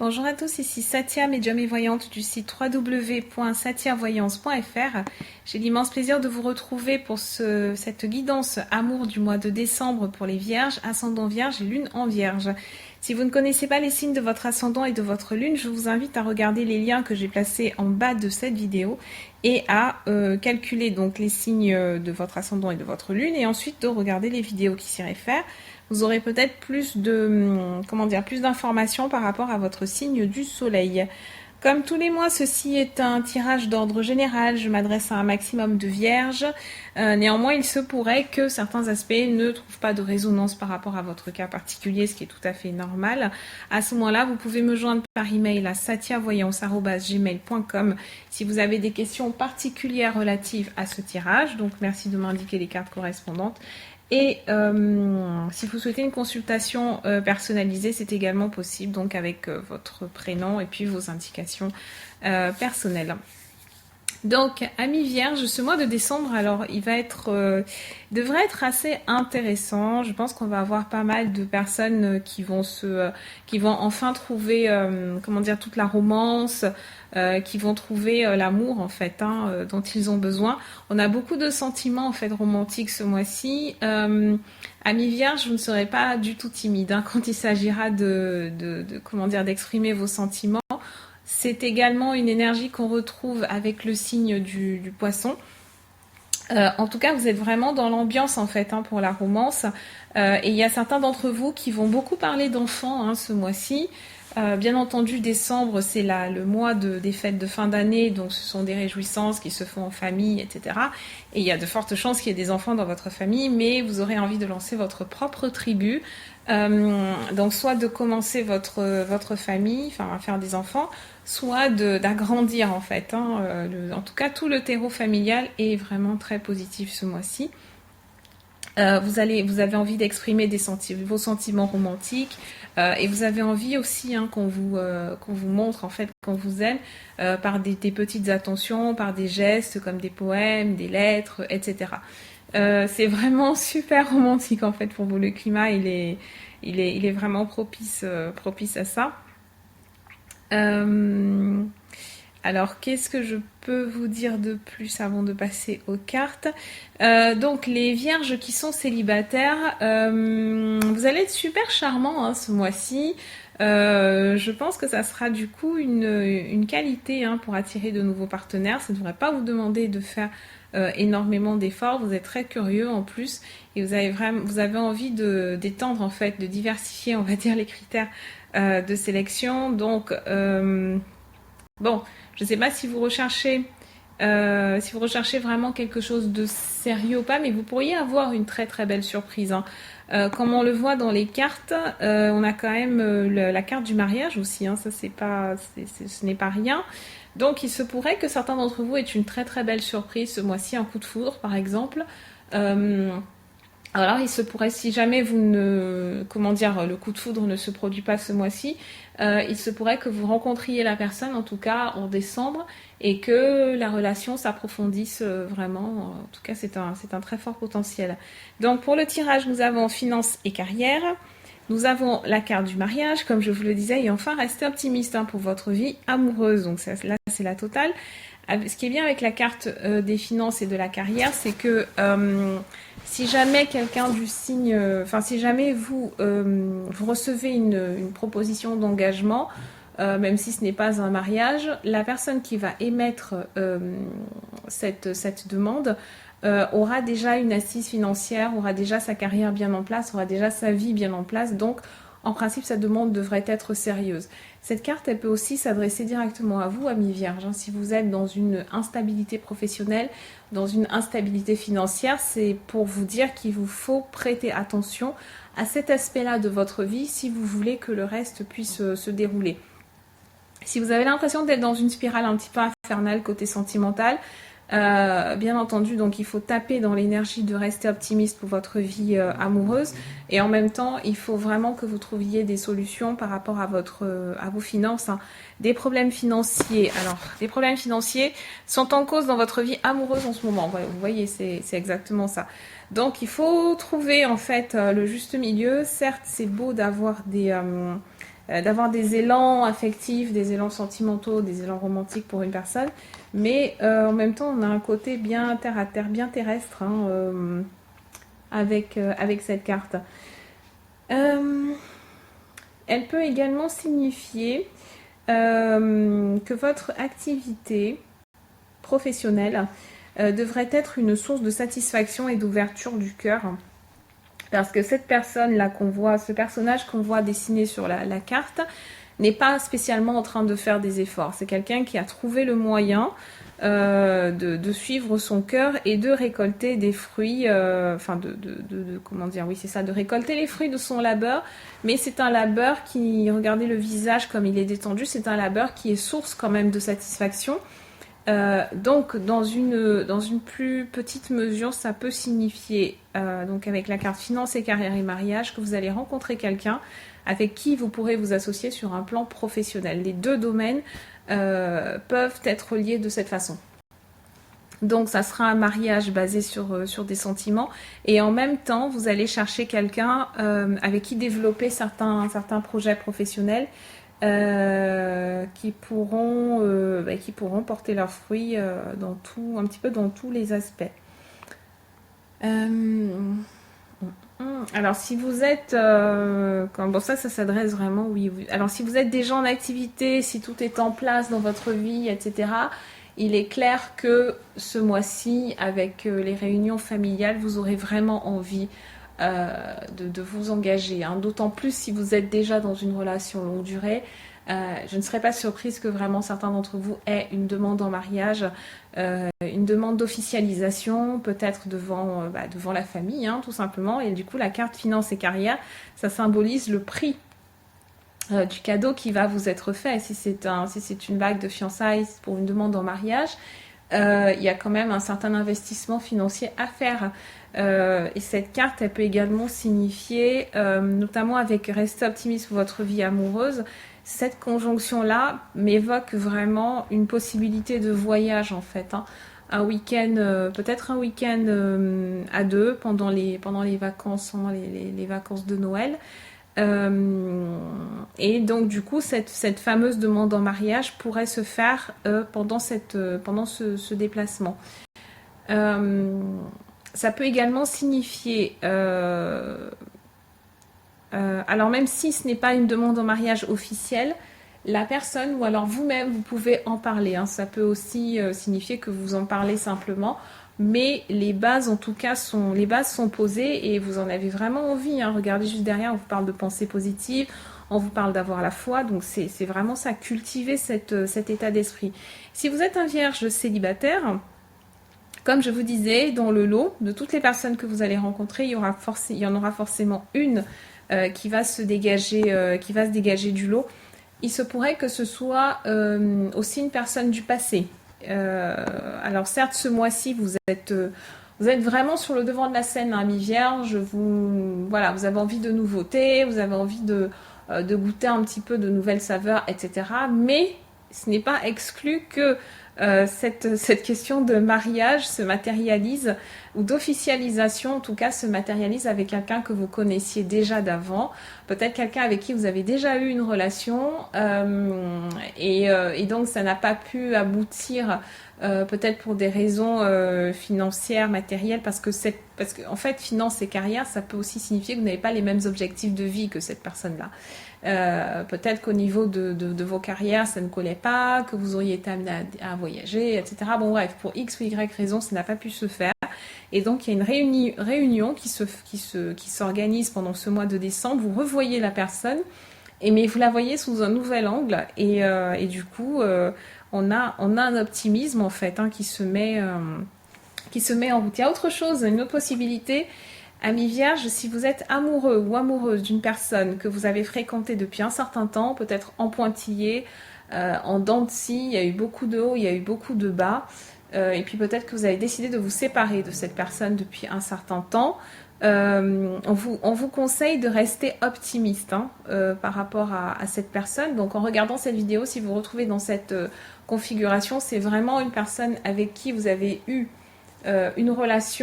Bonjour à tous, ici Satia, médium et voyante du site www.satiavoyance.fr. J'ai l'immense plaisir de vous retrouver pour cette guidance amour du mois de décembre pour les vierges, ascendant vierge et lune en vierge. Si vous ne connaissez pas les signes de votre ascendant et de votre lune, je vous invite à regarder les liens que j'ai placés en bas de cette vidéo et à calculer donc les signes de votre ascendant et de votre lune et ensuite de regarder les vidéos qui s'y réfèrent. Vous aurez peut-être plus plus d'informations par rapport à votre signe du soleil. Comme tous les mois, ceci est un tirage d'ordre général. Je m'adresse à un maximum de vierges. Néanmoins, il se pourrait que certains aspects ne trouvent pas de résonance par rapport à votre cas particulier, ce qui est tout à fait normal. À ce moment-là, vous pouvez me joindre par email à satiavoyance@gmail.com si vous avez des questions particulières relatives à ce tirage. Donc, merci de m'indiquer les cartes correspondantes. Et si vous souhaitez une consultation personnalisée, c'est également possible, donc avec votre prénom et puis vos indications personnelles. Donc, amis vierges, ce mois de décembre, alors il devrait être assez intéressant. Je pense qu'on va avoir pas mal de personnes qui vont enfin trouver, toute la romance, qui vont trouver l'amour en fait, dont ils ont besoin. On a beaucoup de sentiments en fait romantiques ce mois-ci. Amis vierges, vous ne serez pas du tout timide quand il s'agira d'exprimer vos sentiments. C'est également une énergie qu'on retrouve avec le signe du poisson. En tout cas, vous êtes vraiment dans l'ambiance en fait pour la romance. Et il y a certains d'entre vous qui vont beaucoup parler d'enfants ce mois-ci. Bien entendu, décembre, c'est le mois des fêtes de fin d'année, donc ce sont des réjouissances qui se font en famille, etc. Et il y a de fortes chances qu'il y ait des enfants dans votre famille, mais vous aurez envie de lancer votre propre tribu. Donc soit de commencer votre famille, à faire des enfants, soit d'agrandir en fait. En tout cas, tout le terreau familial est vraiment très positif ce mois-ci. Vous avez envie d'exprimer vos sentiments romantiques et vous avez envie aussi qu'on vous montre en fait qu'on vous aime par des petites attentions, par des gestes comme des poèmes, des lettres, etc. C'est vraiment super romantique en fait pour vous. Le climat il est vraiment propice à ça. Alors, qu'est-ce que je peux vous dire de plus avant de passer aux cartes? Donc, les vierges qui sont célibataires, vous allez être super charmants ce mois-ci. Je pense que ça sera du coup une qualité pour attirer de nouveaux partenaires. Ça ne devrait pas vous demander de faire énormément d'efforts. Vous êtes très curieux en plus et vous avez envie d'étendre en fait, de diversifier, on va dire, les critères de sélection. Donc, bon, je ne sais pas si vous recherchez vraiment quelque chose de sérieux ou pas, mais vous pourriez avoir une très très belle surprise. Comme on le voit dans les cartes, on a quand même la carte du mariage aussi. Ça ce n'est pas rien. Donc il se pourrait que certains d'entre vous aient une très très belle surprise ce mois-ci, un coup de foudre par exemple. Alors il se pourrait, si jamais le coup de foudre ne se produit pas ce mois-ci, il se pourrait que vous rencontriez la personne, en tout cas en décembre, et que la relation s'approfondisse vraiment. En tout cas, c'est un très fort potentiel. Donc pour le tirage, nous avons finance et carrière. Nous avons la carte du mariage, comme je vous le disais, et enfin restez optimiste pour votre vie amoureuse. Donc là, c'est la totale. Ce qui est bien avec la carte des finances et de la carrière, c'est que si jamais quelqu'un du signe, si jamais vous recevez une proposition d'engagement, même si ce n'est pas un mariage, la personne qui va émettre cette demande aura déjà une assise financière, aura déjà sa carrière bien en place, aura déjà sa vie bien en place. Donc, en principe, sa demande devrait être sérieuse. Cette carte, elle peut aussi s'adresser directement à vous, amis vierges. Si vous êtes dans une instabilité professionnelle, dans une instabilité financière, c'est pour vous dire qu'il vous faut prêter attention à cet aspect-là de votre vie si vous voulez que le reste puisse se dérouler. Si vous avez l'impression d'être dans une spirale un petit peu infernale côté sentimental, bien entendu, donc il faut taper dans l'énergie de rester optimiste pour votre vie amoureuse et en même temps, il faut vraiment que vous trouviez des solutions par rapport à vos finances. Des problèmes financiers. Alors, des problèmes financiers sont en cause dans votre vie amoureuse en ce moment. Vous voyez, c'est exactement ça. Donc, il faut trouver en fait le juste milieu. Certes, c'est beau d'avoir d'avoir des élans affectifs, des élans sentimentaux, des élans romantiques pour une personne. Mais en même temps, on a un côté bien terre à terre, bien terrestre hein, avec cette carte. Elle peut également signifier que votre activité professionnelle devrait être une source de satisfaction et d'ouverture du cœur. Parce que cette personne-là qu'on voit, ce personnage qu'on voit dessiné sur la carte, n'est pas spécialement en train de faire des efforts. C'est quelqu'un qui a trouvé le moyen de suivre son cœur et de récolter des fruits, comment dire, oui c'est ça, de récolter les fruits de son labeur, mais c'est un labeur qui, regardez le visage comme il est détendu, c'est un labeur qui est source quand même de satisfaction. Donc dans une plus petite mesure, ça peut signifier, donc avec la carte finance et carrière et mariage, que vous allez rencontrer quelqu'un avec qui vous pourrez vous associer sur un plan professionnel. Les deux domaines peuvent être liés de cette façon. Donc ça sera un mariage basé sur des sentiments et en même temps vous allez chercher quelqu'un avec qui développer certains projets professionnels qui pourront porter leurs fruits un petit peu dans tous les aspects. Alors si vous êtes ça s'adresse vraiment oui. Alors si vous êtes déjà en activité, si tout est en place dans votre vie, etc., il est clair que ce mois-ci, avec les réunions familiales, vous aurez vraiment envie de vous engager. Hein. D'autant plus si vous êtes déjà dans une relation longue durée. Je ne serais pas surprise que vraiment certains d'entre vous aient une demande en mariage, une demande d'officialisation, peut-être devant la famille, hein, tout simplement. Et du coup, la carte finance et carrière, ça symbolise le prix du cadeau qui va vous être fait. Si c'est une bague de fiançailles pour une demande en mariage, il y a quand même un certain investissement financier à faire. Et cette carte, elle peut également signifier, notamment avec rester optimiste pour votre vie amoureuse, cette conjonction-là m'évoque vraiment une possibilité de voyage en fait. Hein. Un week-end, peut-être un week-end à deux pendant les vacances, hein, les vacances de Noël. Et donc du coup cette fameuse demande en mariage pourrait se faire pendant ce déplacement. Ça peut également signifier alors même si ce n'est pas une demande en mariage officielle, la personne ou alors vous-même vous pouvez en parler, hein. Ça peut aussi signifier que vous en parlez simplement, mais les bases en tout cas sont posées et vous en avez vraiment envie, hein. Regardez juste derrière, on vous parle de pensée positive, on vous parle d'avoir la foi, donc c'est vraiment ça, cultiver cet état d'esprit. Si vous êtes un vierge célibataire, comme je vous disais, dans le lot de toutes les personnes que vous allez rencontrer, il y en aura forcément une qui va se dégager du lot. Il se pourrait que ce soit aussi une personne du passé. Alors certes, ce mois-ci, vous êtes vraiment sur le devant de la scène, hein, mi-vierge. Vous avez envie de nouveautés, vous avez envie de goûter un petit peu de nouvelles saveurs, etc. Mais ce n'est pas exclu que cette question de mariage se matérialise, ou d'officialisation en tout cas, se matérialise avec quelqu'un que vous connaissiez déjà d'avant, peut-être quelqu'un avec qui vous avez déjà eu une relation et donc ça n'a pas pu aboutir peut-être pour des raisons financières, matérielles, parce que en fait finance et carrière, ça peut aussi signifier que vous n'avez pas les mêmes objectifs de vie que cette personne-là. Peut-être qu'au niveau de vos carrières ça ne collait pas, que vous auriez été amené à voyager, etc. Bon bref, pour X ou Y raison, ça n'a pas pu se faire. Et donc il y a une réunion qui s'organise pendant ce mois de décembre. Vous revoyez la personne, mais vous la voyez sous un nouvel angle et du coup on a un optimisme en fait, hein, qui se met en route. Il y a autre chose, une autre possibilité. Amis vierges, si vous êtes amoureux ou amoureuse d'une personne que vous avez fréquentée depuis un certain temps, peut-être en pointillé, en dents de scie, il y a eu beaucoup de hauts, il y a eu beaucoup de bas, et puis peut-être que vous avez décidé de vous séparer de cette personne depuis un certain temps, on vous conseille de rester optimiste, hein, par rapport à cette personne. Donc en regardant cette vidéo, si vous vous retrouvez dans cette configuration, c'est vraiment une personne avec qui vous avez eu une relation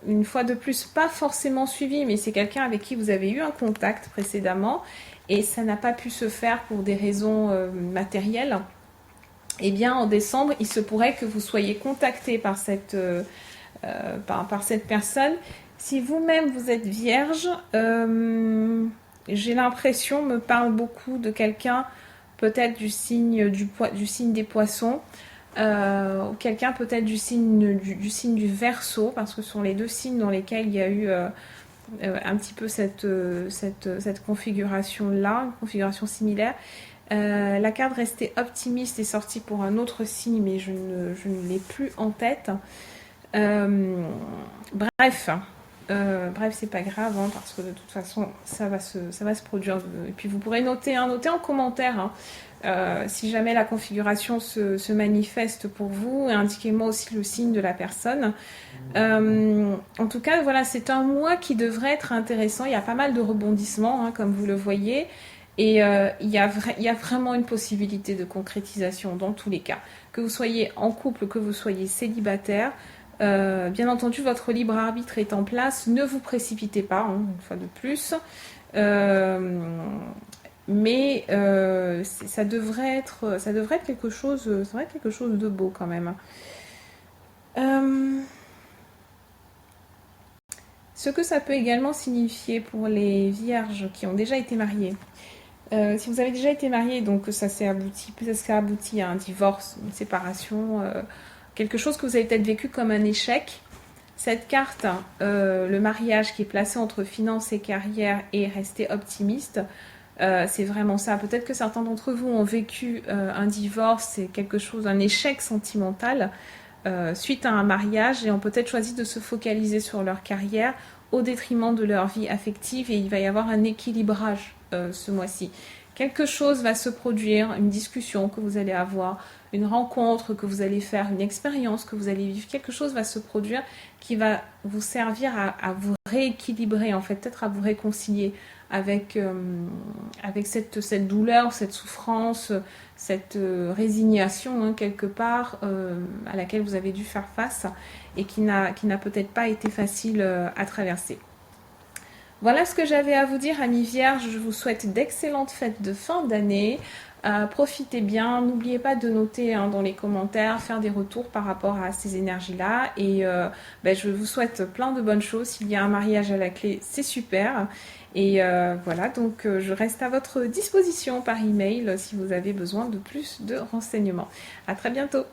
une fois de plus, pas forcément suivi, mais c'est quelqu'un avec qui vous avez eu un contact précédemment et ça n'a pas pu se faire pour des raisons matérielles, eh bien en décembre, il se pourrait que vous soyez contacté par par cette personne. Si vous-même vous êtes vierge, j'ai l'impression, me parle beaucoup de quelqu'un peut-être du signe des poissons, ou quelqu'un peut-être du signe du Verseau, parce que ce sont les deux signes dans lesquels il y a eu un petit peu cette configuration-là, une configuration similaire. La carte restée optimiste est sortie pour un autre signe, mais je ne l'ai plus en tête. Euh, bref, bref, c'est pas grave, hein, parce que de toute façon, ça va se produire. Et puis vous pourrez noter en commentaire, hein, si jamais la configuration se manifeste pour vous, et indiquez-moi aussi le signe de la personne. En tout cas, voilà, c'est un mois qui devrait être intéressant. Il y a pas mal de rebondissements, hein, comme vous le voyez. Et il y a vraiment une possibilité de concrétisation dans tous les cas. Que vous soyez en couple, que vous soyez célibataire, bien entendu, votre libre arbitre est en place. Ne vous précipitez pas, hein, une fois de plus. Euh, mais ça devrait être quelque chose de beau quand même. Euh, ce que ça peut également signifier pour les vierges qui ont déjà été mariées. Si vous avez déjà été marié, donc ça s'est abouti à un divorce, une séparation, quelque chose que vous avez peut-être vécu comme un échec. Cette carte, le mariage qui est placé entre finances et carrière et rester optimiste, c'est vraiment ça. Peut-être que certains d'entre vous ont vécu un divorce, c'est quelque chose, un échec sentimental suite à un mariage et ont peut-être choisi de se focaliser sur leur carrière au détriment de leur vie affective et il va y avoir un équilibrage ce mois-ci. Quelque chose va se produire, une discussion que vous allez avoir, une rencontre que vous allez faire, une expérience que vous allez vivre, quelque chose va se produire qui va vous servir à vous rééquilibrer, en fait, peut-être à vous réconcilier avec cette douleur, cette souffrance, cette résignation, hein, quelque part, à laquelle vous avez dû faire face et qui n'a peut-être pas été facile à traverser. Voilà ce que j'avais à vous dire, amis vierges. Je vous souhaite d'excellentes fêtes de fin d'année. Profitez bien. N'oubliez pas de noter, hein, dans les commentaires, faire des retours par rapport à ces énergies-là. Et je vous souhaite plein de bonnes choses. S'il y a un mariage à la clé, c'est super. Et voilà, donc je reste à votre disposition par email si vous avez besoin de plus de renseignements. À très bientôt.